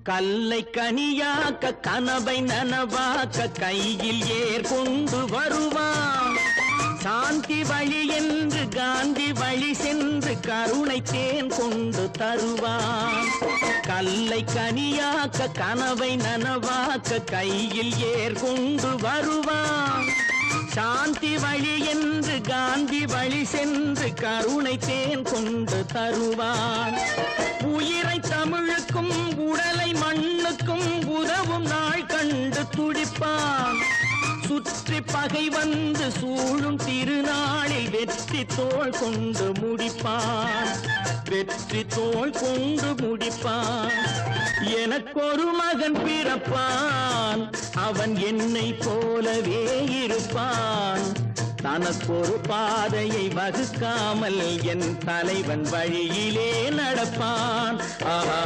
கல்லை கனியாக்க கனவை நனவாக்க கையில் ஏற்கொண்டு வருவான். சாந்தி வழி என்று காந்தி வழி சென்று கருணை தேன் கொண்டு தருவான். கல்லை கனியாக்க கனவை நனவாக்க கையில் ஏற்கொண்டு வருவான். சாந்தி வழி என்று காந்தி வழி சென்று கருணை தேன் கொண்டு தருவான். உயிரை தமிழுக்கும் உடலை மண்ணுக்கும் உதவும் நாள் கண்டு துடிப்பான். சுற்றி பகை வந்து சூழும் திருநாளில் வெற்றி தோள் கொண்டு முடிப்பான். வெற்றி தோள் கொண்டு முடிப்பான். எனக்கொரு மகன் பிறப்பான், அவன் என்னை போலவே இருப்பான். தனக்கொரு பாதையை வகுக்காமல் என் தலைவன் வழியிலே நடப்பான். ஆஹா